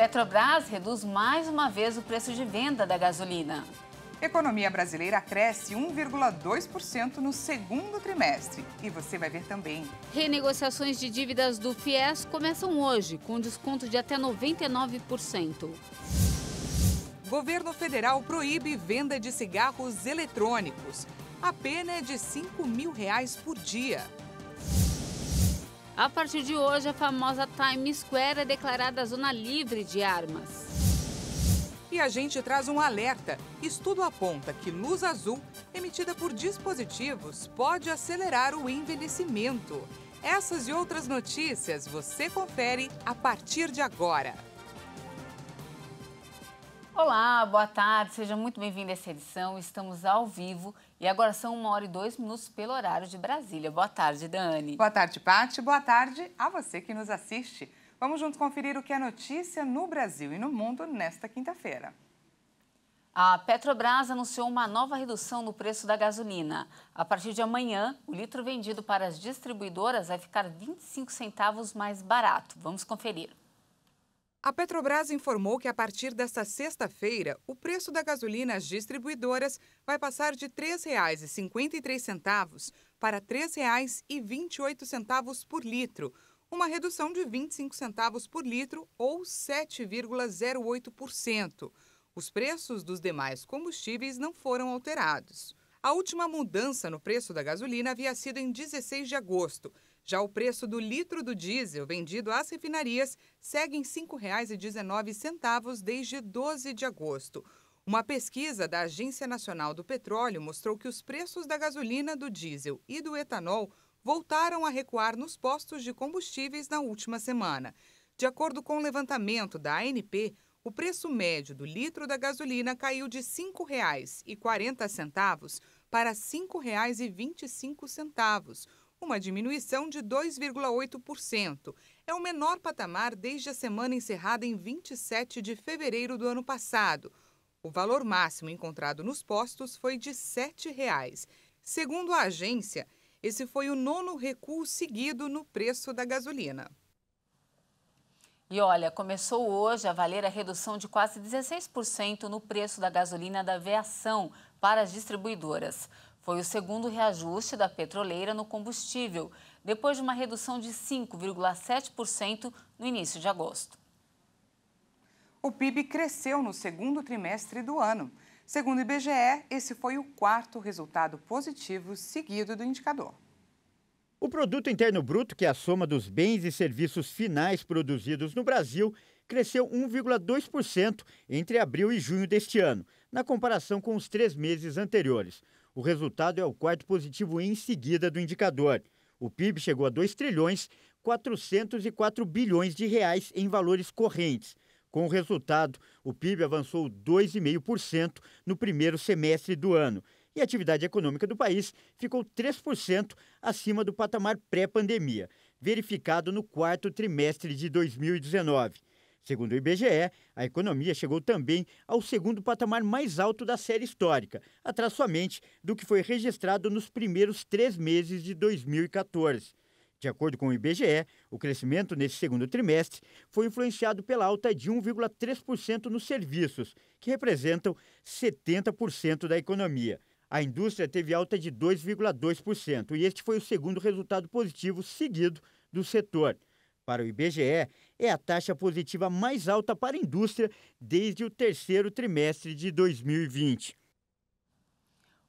Petrobras reduz mais uma vez o preço de venda da gasolina. Economia brasileira cresce 1,2% no segundo trimestre. E você vai ver também. Renegociações de dívidas do FIES começam hoje, com desconto de até 99%. Governo federal proíbe venda de cigarros eletrônicos. A pena é de R$ 5.000 por dia. A partir de hoje, a famosa Times Square é declarada zona livre de armas. E a gente traz um alerta. Estudo aponta que luz azul, emitida por dispositivos, pode acelerar o envelhecimento. Essas e outras notícias você confere a partir de agora. Olá, boa tarde, seja muito bem-vindo a essa edição. Estamos ao vivo e agora são 1h02 pelo horário de Brasília. Boa tarde, Dani. Boa tarde, Paty. Boa tarde a você que nos assiste. Vamos juntos conferir o que é notícia no Brasil e no mundo nesta quinta-feira. A Petrobras anunciou uma nova redução no preço da gasolina. A partir de amanhã, o litro vendido para as distribuidoras vai ficar 25 centavos mais barato. Vamos conferir. A Petrobras informou que a partir desta sexta-feira, o preço da gasolina às distribuidoras vai passar de R$ 3,53 para R$ 3,28 por litro, uma redução de 25 centavos por litro ou 7,08%. Os preços dos demais combustíveis não foram alterados. A última mudança no preço da gasolina havia sido em 16 de agosto. Já o preço do litro do diesel vendido às refinarias segue em R$ 5,19 desde 12 de agosto. Uma pesquisa da Agência Nacional do Petróleo mostrou que os preços da gasolina, do diesel e do etanol voltaram a recuar nos postos de combustíveis na última semana. De acordo com o levantamento da ANP, o preço médio do litro da gasolina caiu de R$ 5,40 para R$ 5,25, uma diminuição de 2,8%. É o menor patamar desde a semana encerrada em 27 de fevereiro do ano passado. O valor máximo encontrado nos postos foi de R$ 7,00. Segundo a agência, esse foi o 9º recuo seguido no preço da gasolina. E olha, começou hoje a valer a redução de quase 16% no preço da gasolina da aviação para as distribuidoras. Foi o segundo reajuste da petroleira no combustível, depois de uma redução de 5,7% no início de agosto. O PIB cresceu no segundo trimestre do ano. Segundo o IBGE, esse foi o 4º resultado positivo seguido do indicador. O Produto Interno Bruto, que é a soma dos bens e serviços finais produzidos no Brasil, cresceu 1,2% entre abril e junho deste ano, na comparação com os 3 meses anteriores. O resultado é o 4º positivo em seguida do indicador. O PIB chegou a R$ 2,404 bilhões em valores correntes. Com o resultado, o PIB avançou 2,5% no primeiro semestre do ano e a atividade econômica do país ficou 3% acima do patamar pré-pandemia, verificado no 4º trimestre de 2019. Segundo o IBGE, a economia chegou também ao segundo patamar mais alto da série histórica, atrás somente do que foi registrado nos primeiros 3 meses de 2014. De acordo com o IBGE, o crescimento nesse segundo trimestre foi influenciado pela alta de 1,3% nos serviços, que representam 70% da economia. A indústria teve alta de 2,2% e este foi o segundo resultado positivo seguido do setor. Para o IBGE, é a taxa positiva mais alta para a indústria desde o 3º trimestre de 2020.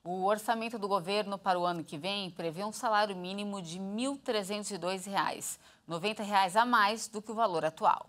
O orçamento do governo para o ano que vem prevê um salário mínimo de R$ 1.302, R$ 90 a mais do que o valor atual.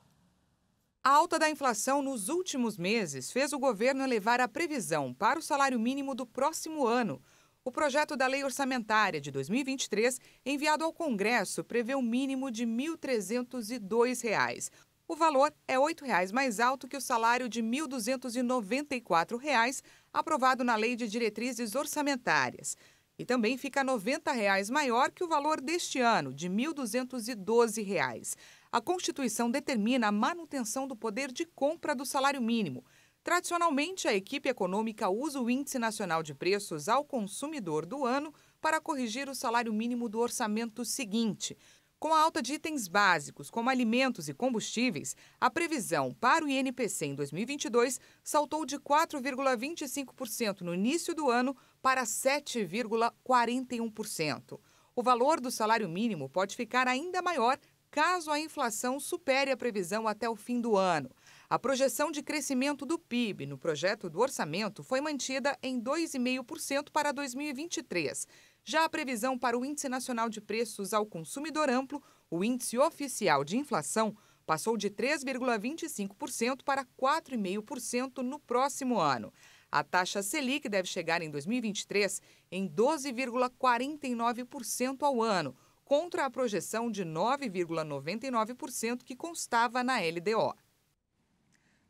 A alta da inflação nos últimos meses fez o governo elevar a previsão para o salário mínimo do próximo ano. O projeto da Lei Orçamentária de 2023, enviado ao Congresso, prevê um mínimo de R$ 1.302. O valor é R$ 8,00 mais alto que o salário de R$ 1.294, aprovado na Lei de Diretrizes Orçamentárias. E também fica R$ 90 maior que o valor deste ano, de R$ 1.212. A Constituição determina a manutenção do poder de compra do salário mínimo. Tradicionalmente, a equipe econômica usa o Índice Nacional de Preços ao Consumidor do ano para corrigir o salário mínimo do orçamento seguinte. Com a alta de itens básicos, como alimentos e combustíveis, a previsão para o INPC em 2022 saltou de 4,25% no início do ano para 7,41%. O valor do salário mínimo pode ficar ainda maior caso a inflação supere a previsão até o fim do ano. A projeção de crescimento do PIB no projeto do orçamento foi mantida em 2,5% para 2023. Já a previsão para o Índice Nacional de Preços ao Consumidor Amplo, o Índice Oficial de Inflação, passou de 3,25% para 4,5% no próximo ano. A taxa Selic deve chegar em 2023 em 12,49% ao ano, contra a projeção de 9,99% que constava na LDO.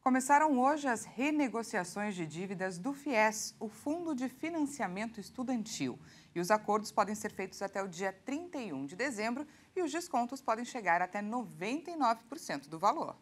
Começaram hoje as renegociações de dívidas do FIES, o Fundo de Financiamento Estudantil. E os acordos podem ser feitos até o dia 31 de dezembro e os descontos podem chegar até 99% do valor.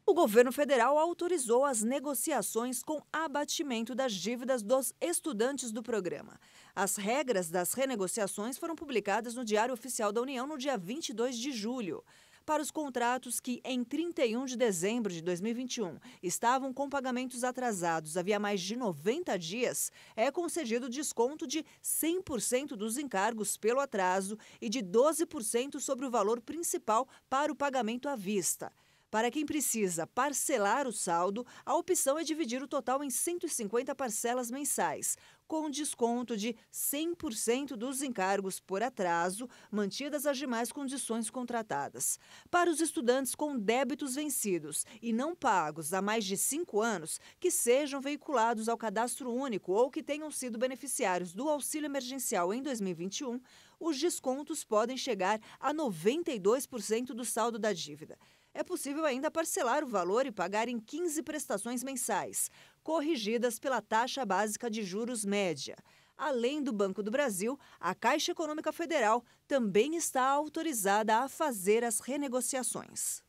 O governo federal autorizou as negociações com abatimento das dívidas dos estudantes do programa. As regras das renegociações foram publicadas no Diário Oficial da União no dia 22 de julho. Para os contratos que, em 31 de dezembro de 2021, estavam com pagamentos atrasados havia mais de 90 dias, é concedido desconto de 100% dos encargos pelo atraso e de 12% sobre o valor principal para o pagamento à vista. Para quem precisa parcelar o saldo, a opção é dividir o total em 150 parcelas mensais, com desconto de 100% dos encargos por atraso, mantidas as demais condições contratadas. Para os estudantes com débitos vencidos e não pagos há mais de 5 anos, que sejam veiculados ao Cadastro Único ou que tenham sido beneficiários do auxílio emergencial em 2021, os descontos podem chegar a 92% do saldo da dívida. É possível ainda parcelar o valor e pagar em 15 prestações mensais, corrigidas pela taxa básica de juros média. Além do Banco do Brasil, a Caixa Econômica Federal também está autorizada a fazer as renegociações.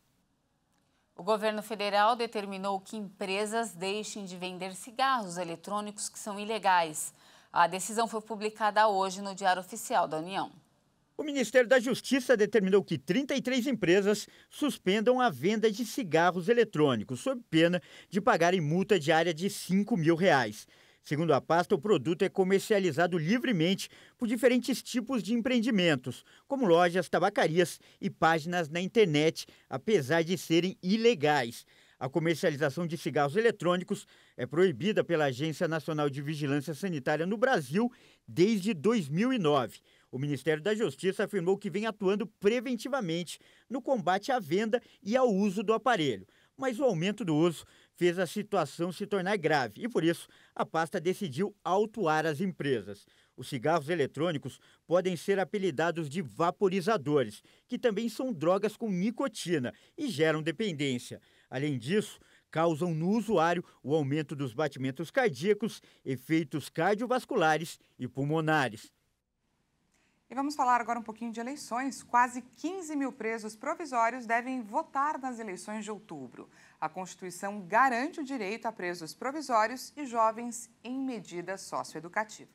O governo federal determinou que empresas deixem de vender cigarros eletrônicos que são ilegais. A decisão foi publicada hoje no Diário Oficial da União. O Ministério da Justiça determinou que 33 empresas suspendam a venda de cigarros eletrônicos, sob pena de pagarem multa diária de R$ 5.000. Segundo a pasta, o produto é comercializado livremente por diferentes tipos de empreendimentos, como lojas, tabacarias e páginas na internet, apesar de serem ilegais. A comercialização de cigarros eletrônicos é proibida pela Agência Nacional de Vigilância Sanitária no Brasil desde 2009. O Ministério da Justiça afirmou que vem atuando preventivamente no combate à venda e ao uso do aparelho. Mas o aumento do uso fez a situação se tornar grave e, por isso, a pasta decidiu autuar as empresas. Os cigarros eletrônicos podem ser apelidados de vaporizadores, que também são drogas com nicotina e geram dependência. Além disso, causam no usuário o aumento dos batimentos cardíacos, efeitos cardiovasculares e pulmonares. E vamos falar agora um pouquinho de eleições. Quase 15 mil presos provisórios devem votar nas eleições de outubro. A Constituição garante o direito a presos provisórios e jovens em medida socioeducativa.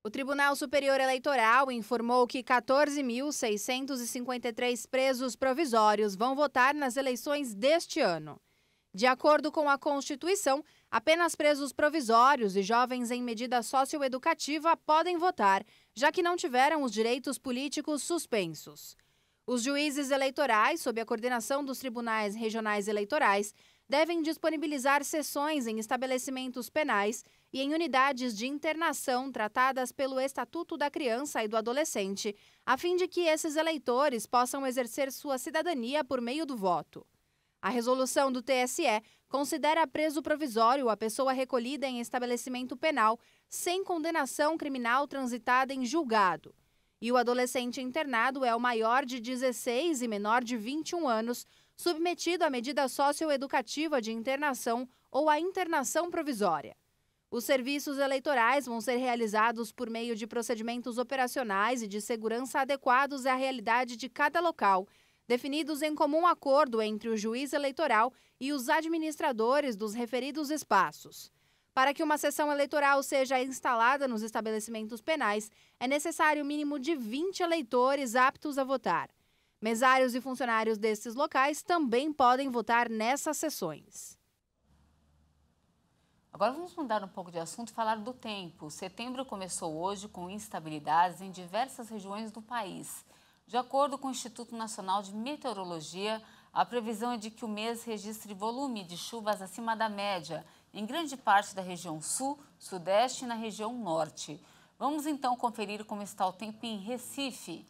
O Tribunal Superior Eleitoral informou que 14.653 presos provisórios vão votar nas eleições deste ano. De acordo com a Constituição, apenas presos provisórios e jovens em medida socioeducativa podem votar, já que não tiveram os direitos políticos suspensos. Os juízes eleitorais, sob a coordenação dos tribunais regionais eleitorais, devem disponibilizar sessões em estabelecimentos penais e em unidades de internação tratadas pelo Estatuto da Criança e do Adolescente, a fim de que esses eleitores possam exercer sua cidadania por meio do voto. A resolução do TSE considera preso provisório a pessoa recolhida em estabelecimento penal sem condenação criminal transitada em julgado. E o adolescente internado é o maior de 16 e menor de 21 anos, submetido à medida socioeducativa de internação ou à internação provisória. Os serviços eleitorais vão ser realizados por meio de procedimentos operacionais e de segurança adequados à realidade de cada local, definidos em comum acordo entre o juiz eleitoral e os administradores dos referidos espaços. Para que uma sessão eleitoral seja instalada nos estabelecimentos penais, é necessário o mínimo de 20 eleitores aptos a votar. Mesários e funcionários desses locais também podem votar nessas sessões. Agora vamos mudar um pouco de assunto e falar do tempo. Setembro começou hoje com instabilidades em diversas regiões do país. De acordo com o Instituto Nacional de Meteorologia, a previsão é de que o mês registre volume de chuvas acima da média em grande parte da região sul, sudeste e na região norte. Vamos então conferir como está o tempo em Recife.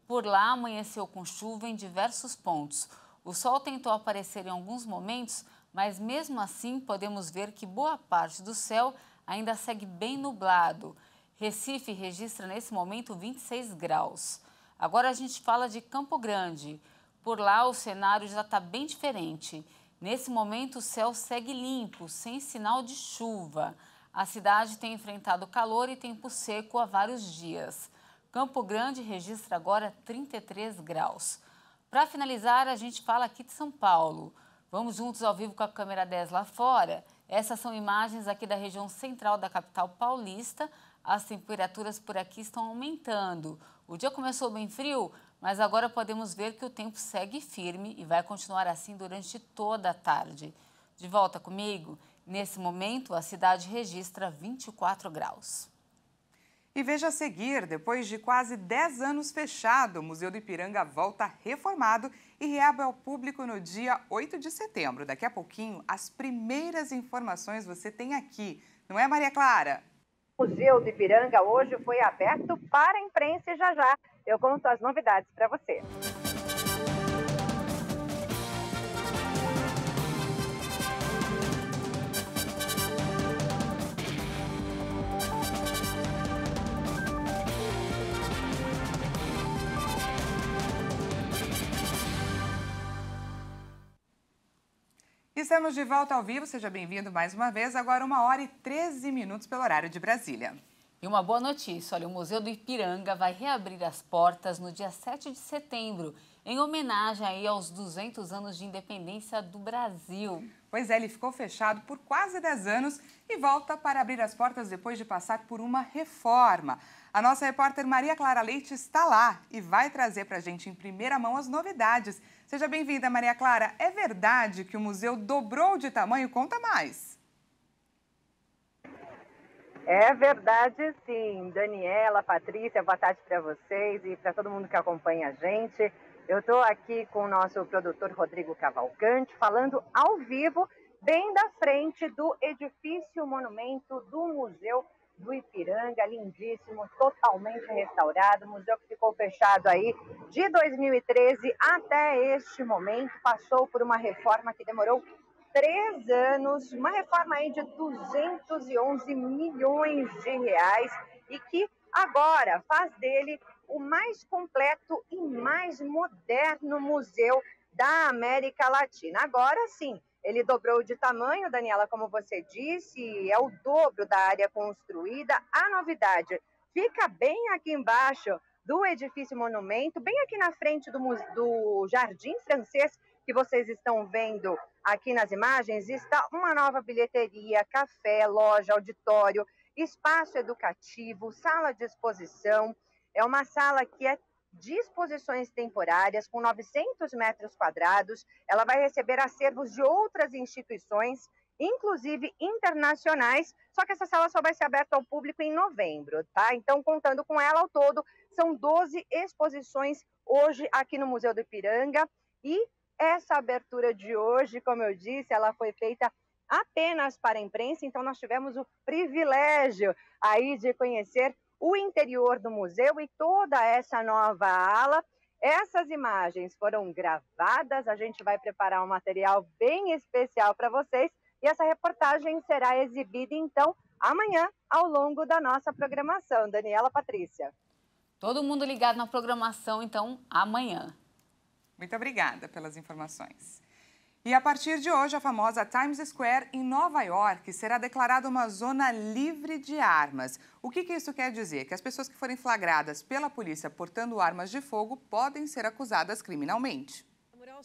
Por lá, amanheceu com chuva em diversos pontos. O sol tentou aparecer em alguns momentos, mas mesmo assim podemos ver que boa parte do céu ainda segue bem nublado. Recife registra nesse momento 26 graus. Agora a gente fala de Campo Grande. Por lá o cenário já está bem diferente. Nesse momento o céu segue limpo, sem sinal de chuva. A cidade tem enfrentado calor e tempo seco há vários dias. Campo Grande registra agora 33 graus. Para finalizar, a gente fala aqui de São Paulo. Vamos juntos ao vivo com a câmera 10 lá fora. Essas são imagens aqui da região central da capital paulista. As temperaturas por aqui estão aumentando. O dia começou bem frio, mas agora podemos ver que o tempo segue firme e vai continuar assim durante toda a tarde. De volta comigo, nesse momento a cidade registra 24 graus. E veja a seguir, depois de quase 10 anos fechado, o Museu do Ipiranga volta reformado e reabre ao público no dia 8 de setembro. Daqui a pouquinho, as primeiras informações você tem aqui, não é, Maria Clara? O Museu do Ipiranga hoje foi aberto para a imprensa e já eu conto as novidades para você. Estamos de volta ao vivo, seja bem-vindo mais uma vez. Agora 1h13 pelo horário de Brasília. E uma boa notícia, olha, o Museu do Ipiranga vai reabrir as portas no dia 7 de setembro, em homenagem aí aos 200 anos de independência do Brasil. Pois é, ele ficou fechado por quase 10 anos e volta para abrir as portas depois de passar por uma reforma. A nossa repórter Maria Clara Leite está lá e vai trazer para a gente em primeira mão as novidades. Seja bem-vinda, Maria Clara. É verdade que o museu dobrou de tamanho? Conta mais. É verdade, sim. Daniela, Patrícia, boa tarde para vocês e para todo mundo que acompanha a gente. Eu estou aqui com o nosso produtor Rodrigo Cavalcante, falando ao vivo, bem da frente do edifício monumento do Museu do Ipiranga, lindíssimo, totalmente restaurado, museu que ficou fechado aí de 2013 até este momento, passou por uma reforma que demorou 3 anos, uma reforma aí de 211 milhões de reais e que agora faz dele o mais completo e mais moderno museu da América Latina. Agora sim, ele dobrou de tamanho, Daniela, como você disse, é o dobro da área construída. A novidade fica bem aqui embaixo do edifício monumento, bem aqui na frente do Jardim Francês, que vocês estão vendo aqui nas imagens, está uma nova bilheteria, café, loja, auditório, espaço educativo, sala de exposição. É uma sala que é de exposições temporárias, com 900 metros quadrados. Ela vai receber acervos de outras instituições, inclusive internacionais, só que essa sala só vai ser aberta ao público em novembro, tá? Então, contando com ela ao todo, são 12 exposições hoje aqui no Museu do Ipiranga. E essa abertura de hoje, como eu disse, ela foi feita apenas para a imprensa, então nós tivemos o privilégio aí de conhecer o interior do museu e toda essa nova ala. Essas imagens foram gravadas, a gente vai preparar um material bem especial para vocês e essa reportagem será exibida, então, amanhã, ao longo da nossa programação. Daniela, Patrícia. Todo mundo ligado na programação, então, amanhã. Muito obrigada pelas informações. E a partir de hoje, a famosa Times Square, em Nova York, será declarada uma zona livre de armas. O que isso quer dizer? Que as pessoas que forem flagradas pela polícia portando armas de fogo podem ser acusadas criminalmente.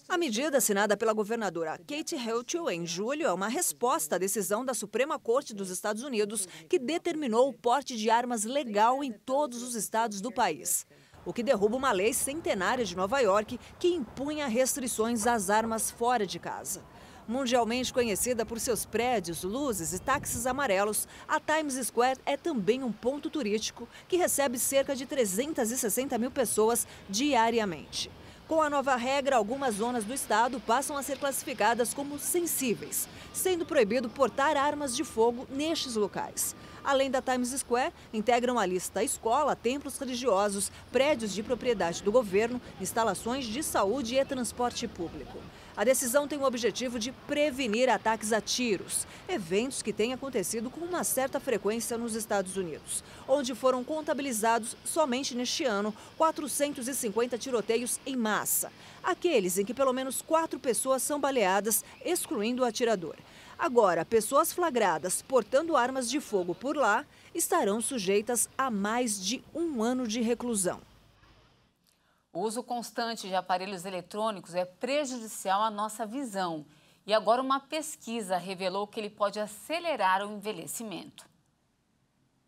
A medida assinada pela governadora Katie Hochul em julho é uma resposta à decisão da Suprema Corte dos Estados Unidos, que determinou o porte de armas legal em todos os estados do país, o que derruba uma lei centenária de Nova York que impunha restrições às armas fora de casa. Mundialmente conhecida por seus prédios, luzes e táxis amarelos, a Times Square é também um ponto turístico que recebe cerca de 360 mil pessoas diariamente. Com a nova regra, algumas zonas do estado passam a ser classificadas como sensíveis, sendo proibido portar armas de fogo nestes locais. Além da Times Square, integram a lista escola, templos religiosos, prédios de propriedade do governo, instalações de saúde e transporte público. A decisão tem o objetivo de prevenir ataques a tiros, eventos que têm acontecido com uma certa frequência nos Estados Unidos, onde foram contabilizados somente neste ano 450 tiroteios em massa, aqueles em que pelo menos 4 pessoas são baleadas, excluindo o atirador. Agora, pessoas flagradas portando armas de fogo por lá estarão sujeitas a mais de 1 ano de reclusão. O uso constante de aparelhos eletrônicos é prejudicial à nossa visão. E agora uma pesquisa revelou que ele pode acelerar o envelhecimento.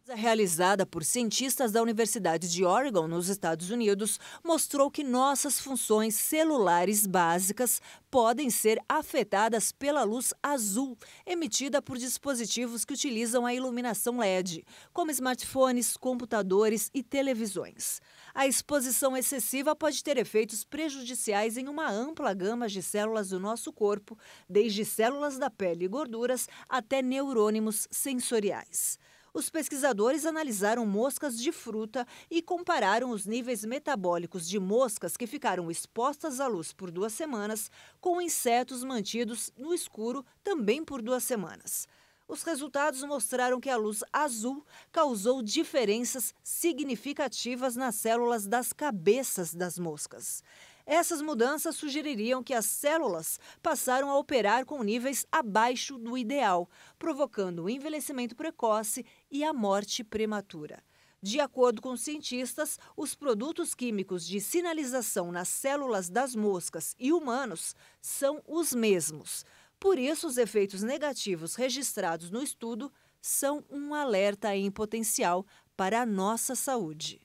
Realizada por cientistas da Universidade de Oregon, nos Estados Unidos, mostrou que nossas funções celulares básicas podem ser afetadas pela luz azul, emitida por dispositivos que utilizam a iluminação LED, como smartphones, computadores e televisões. A exposição excessiva pode ter efeitos prejudiciais em uma ampla gama de células do nosso corpo, desde células da pele e gorduras até neurônios sensoriais. Os pesquisadores analisaram moscas de fruta e compararam os níveis metabólicos de moscas que ficaram expostas à luz por 2 semanas com insetos mantidos no escuro também por 2 semanas. Os resultados mostraram que a luz azul causou diferenças significativas nas células das cabeças das moscas. Essas mudanças sugeririam que as células passaram a operar com níveis abaixo do ideal, provocando o envelhecimento precoce e a morte prematura. De acordo com cientistas, os produtos químicos de sinalização nas células das moscas e humanos são os mesmos. Por isso, os efeitos negativos registrados no estudo são um alerta em potencial para a nossa saúde.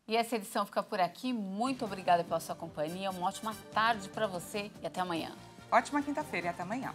E essa edição fica por aqui. Muito obrigada pela sua companhia. Uma ótima tarde para você e até amanhã. Ótima quinta-feira e até amanhã.